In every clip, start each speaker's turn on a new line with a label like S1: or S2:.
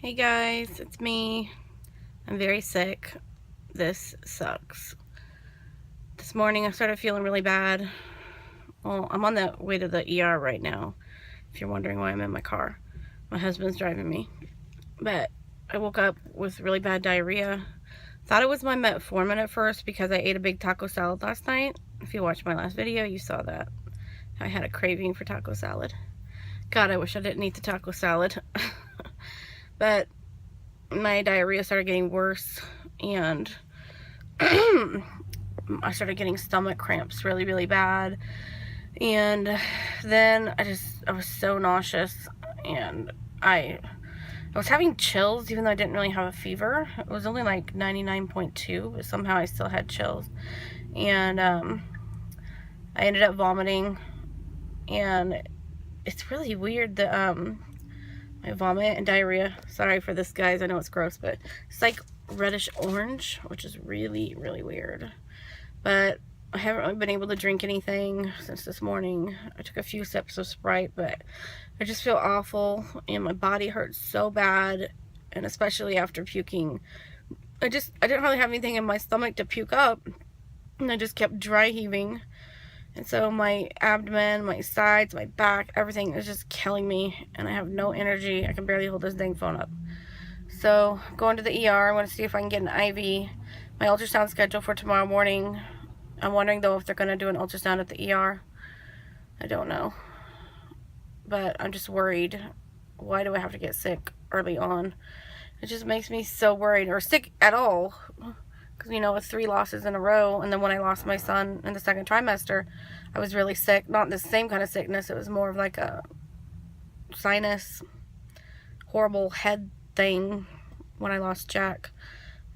S1: Hey guys, it's me. I'm very sick. This sucks. This morning I started feeling really bad. Well, I'm on the way to the ER right now, if you're wondering why I'm in my car. My husband's driving me. But I woke up with really bad diarrhea. Thought it was my metformin at first because I ate a big taco salad last night. If you watched my last video, you saw that. I had a craving for taco salad. God, I wish I didn't eat the taco salad. But my diarrhea started getting worse, and I started getting stomach cramps really, really bad. And then I was so nauseous, and I was having chills even though I didn't really have a fever. It was only like 99.2, but somehow I still had chills. And I ended up vomiting, and it's really weird that my vomit and diarrhea, sorry for this guys, I know it's gross, but it's like reddish orange, which is really, really weird. But I haven't really been able to drink anything since this morning. I took a few sips of Sprite, but I just feel awful, and my body hurts so bad, and especially after puking. I didn't really have anything in my stomach to puke up, and I just kept dry heaving. And so my abdomen, my sides, my back, everything is just killing me, and I have no energy. I can barely hold this dang phone up. So I'm going to the ER. I want to see if I can get an IV. My ultrasound scheduled for tomorrow morning. I'm wondering though if they're going to do an ultrasound at the ER. I don't know. But I'm just worried. Why do I have to get sick early on? It just makes me so worried, or sick at all. Because, you know, with 3 losses in a row, and then when I lost my son in the second trimester, I was really sick. Not the same kind of sickness. It was more of like a sinus, horrible head thing when I lost Jack,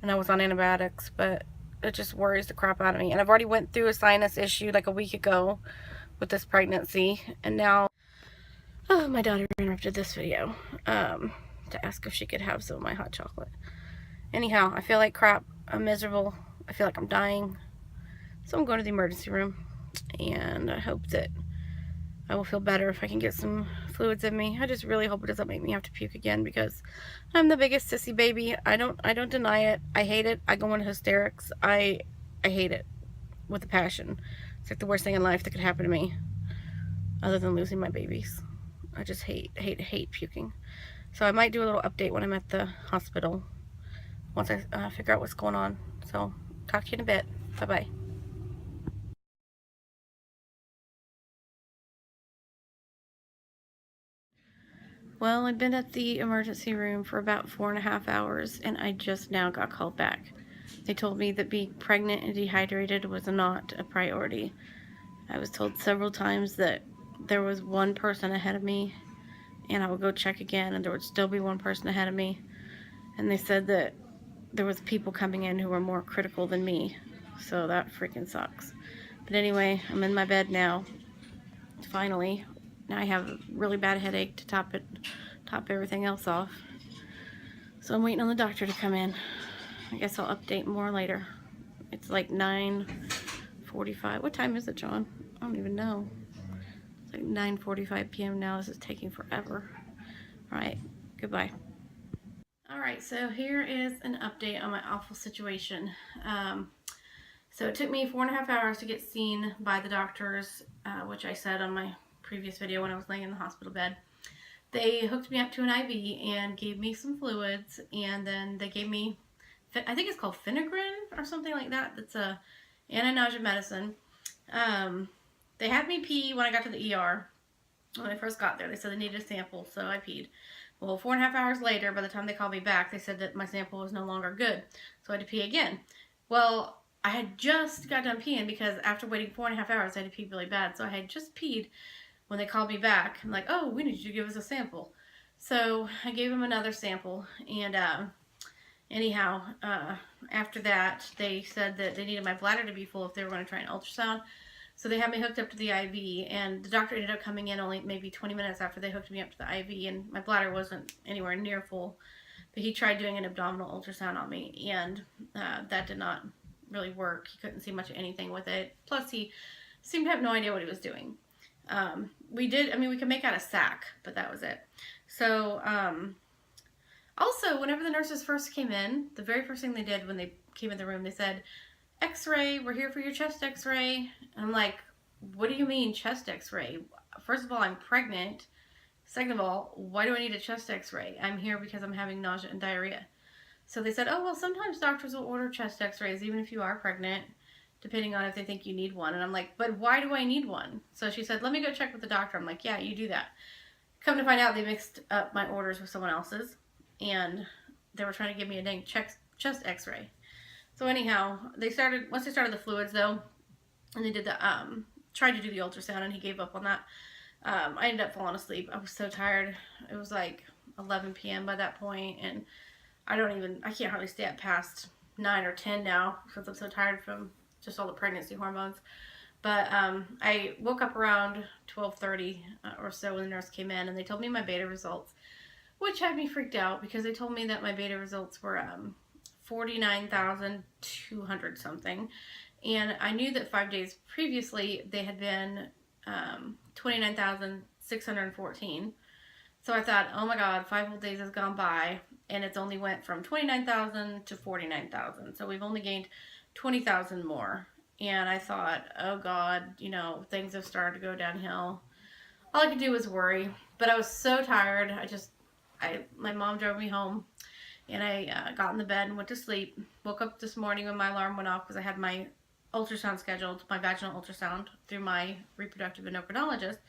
S1: and I was on antibiotics. But it just worries the crap out of me. And I've already went through a sinus issue like a week ago with this pregnancy, and now my daughter interrupted this video to ask if she could have some of my hot chocolate. Anyhow, I feel like crap. I'm miserable. I feel like I'm dying. So I'm going to the emergency room, and I hope that I will feel better if I can get some fluids in me. I just really hope it doesn't make me have to puke again, because I'm the biggest sissy baby. I don't deny it. I hate it. I go into hysterics. I hate it with a passion. It's like the worst thing in life that could happen to me, other than losing my babies. I just hate puking. So I might do a little update when I'm at the hospital once I figure out what's going on. So talk to you in a bit. Bye-bye. Well, I'd been at the emergency room for about 4.5 hours, and I just now got called back. They told me that being pregnant and dehydrated was not a priority. I was told several times that there was one person ahead of me, and I would go check again, and there would still be one person ahead of me. And they said that there was people coming in who were more critical than me. So that freaking sucks. But anyway, I'm in my bed now. Finally. Now I have a really bad headache to top everything else off. So I'm waiting on the doctor to come in. I guess I'll update more later. It's like 9:45. What time is it, John? I don't even know. It's like 9:45 p.m. now. This is taking forever. Alright, goodbye. Alright, so here is an update on my awful situation. So it took me 4.5 hours to get seen by the doctors, which I said on my previous video when I was laying in the hospital bed. They hooked me up to an IV and gave me some fluids, and then they gave me, I think it's called Phenagrin or something like that. That's a anti-nausea medicine. They had me pee when I got to the ER. When I first got there, they said they needed a sample, so I peed. Well, 4.5 hours later, by the time they called me back, they said that my sample was no longer good, so I had to pee again. Well, I had just got done peeing, because after waiting 4.5 hours, I had to pee really bad. So I had just peed when they called me back. I'm like, oh, we need you to give us a sample. So I gave them another sample, and anyhow, after that, they said that they needed my bladder to be full if they were going to try an ultrasound. So they had me hooked up to the IV, and the doctor ended up coming in only maybe 20 minutes after they hooked me up to the IV, and my bladder wasn't anywhere near full. But he tried doing an abdominal ultrasound on me, and that did not really work. He couldn't see much of anything with it. Plus, he seemed to have no idea what he was doing. We could make out a sac, but that was it. So Also, whenever the nurses first came in, the very first thing they did when they came in the room, they said, X-ray, we're here for your chest X-ray. And I'm like, what do you mean chest X-ray? First of all, I'm pregnant. Second of all, why do I need a chest X-ray? I'm here because I'm having nausea and diarrhea. So they said, oh, well, sometimes doctors will order chest X-rays even if you are pregnant, depending on if they think you need one. And I'm like, but why do I need one? So she said, let me go check with the doctor. I'm like, yeah, you do that. Come to find out, they mixed up my orders with someone else's, and they were trying to give me a dang chest X-ray. So anyhow, once they started the fluids though, and they did the tried to do the ultrasound, and he gave up on that. I ended up falling asleep. I was so tired. It was like 11 p.m. by that point, and I can't hardly stay up past 9 or 10 now because I'm so tired from just all the pregnancy hormones. But I woke up around 12:30 or so when the nurse came in, and they told me my beta results, which had me freaked out because they told me that my beta results were 49,200 something. And I knew that 5 days previously they had been 29,614. So I thought, oh my God, 5 whole days has gone by, and it's only went from 29,000 to 49,000. So we've only gained 20,000 more. And I thought, oh God, things have started to go downhill. All I could do was worry. But I was so tired. My mom drove me home, and I got in the bed and went to sleep. Woke up this morning when my alarm went off because I had my ultrasound scheduled, my vaginal ultrasound, through my reproductive endocrinologist.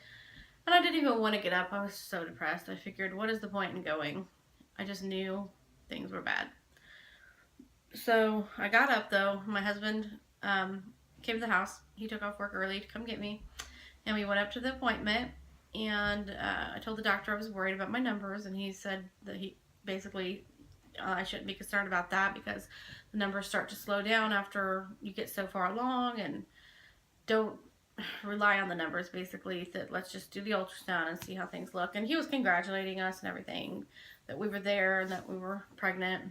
S1: And I didn't even want to get up. I was so depressed. I figured, what is the point in going? I just knew things were bad. So I got up though. My husband came to the house. He took off work early to come get me, and we went up to the appointment, and I told the doctor I was worried about my numbers, and he said that he basically I shouldn't be concerned about that because the numbers start to slow down after you get so far along, and don't rely on the numbers, basically, that let's just do the ultrasound and see how things look. And he was congratulating us and everything, that we were there and that we were pregnant.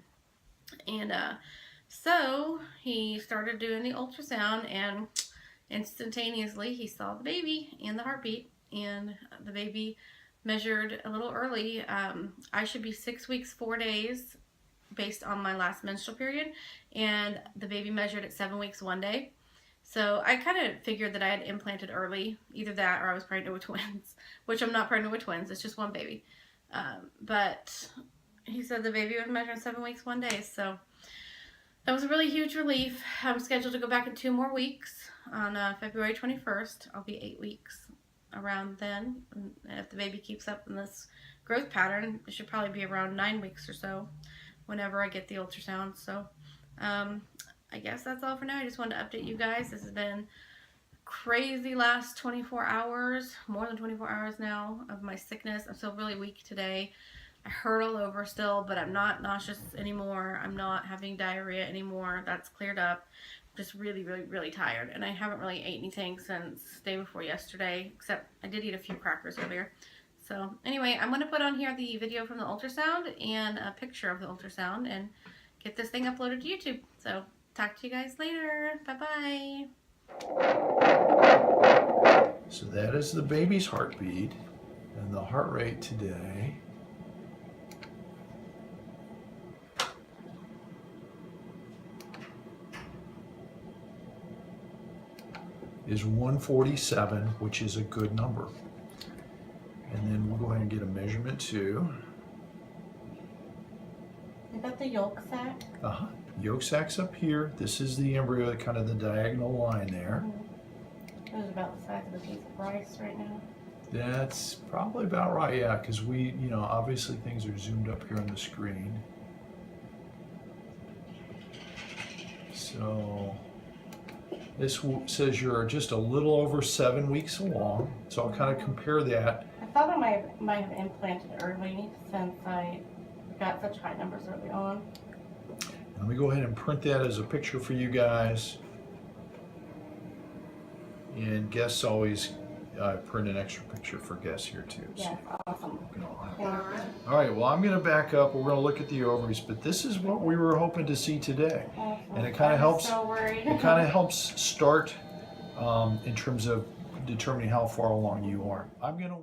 S1: And so he started doing the ultrasound, and instantaneously he saw the baby and the heartbeat, and the baby measured a little early. I should be 6 weeks 4 days based on my last menstrual period, and the baby measured at 7 weeks 1 day. So I kind of figured that I had implanted early, either that or I was pregnant with twins, which I'm not pregnant with twins, it's just one baby. But he said the baby would measure in 7 weeks 1 day, so that was a really huge relief. I'm scheduled to go back in 2 more weeks on February 21st. I'll be 8 weeks around then. And if the baby keeps up in this growth pattern, it should probably be around 9 weeks or so whenever I get the ultrasound. So I guess that's all for now. I just wanted to update you guys. This has been crazy last 24 hours, more than 24 hours now of my sickness. I'm still really weak today. I hurt all over still, but I'm not nauseous anymore. I'm not having diarrhea anymore. That's cleared up. I'm just really, really, really tired. And I haven't really ate anything since day before yesterday, except I did eat a few crackers earlier. So anyway, I'm going to put on here the video from the ultrasound and a picture of the ultrasound and get this thing uploaded to YouTube. So talk to you guys later. Bye-bye.
S2: So that is the baby's heartbeat, and the heart rate today is 147, which is a good number. And then we'll go ahead and get a measurement too.
S1: Is that the yolk sac?
S2: Yolk sac's up here. This is the embryo, kind of the diagonal line there.
S1: It was about the size of a piece of rice right now.
S2: That's probably about right, yeah, because we, obviously things are zoomed up here on the screen. So this says you're just a little over 7 weeks along, so I'll kind of compare that.
S1: I thought I might have implanted early since I got such high numbers early on.
S2: Let me go ahead and print that as a picture for you guys. And guests always print an extra picture for guests here too.
S1: Yeah, so awesome.
S2: All right, well, I'm going to back up. We're going to look at the ovaries, but this is what we were hoping to see today.
S1: Awesome.
S2: And it kind of helps.
S1: So worried.
S2: It kind of helps start in terms of determining how far along you are. I'm going to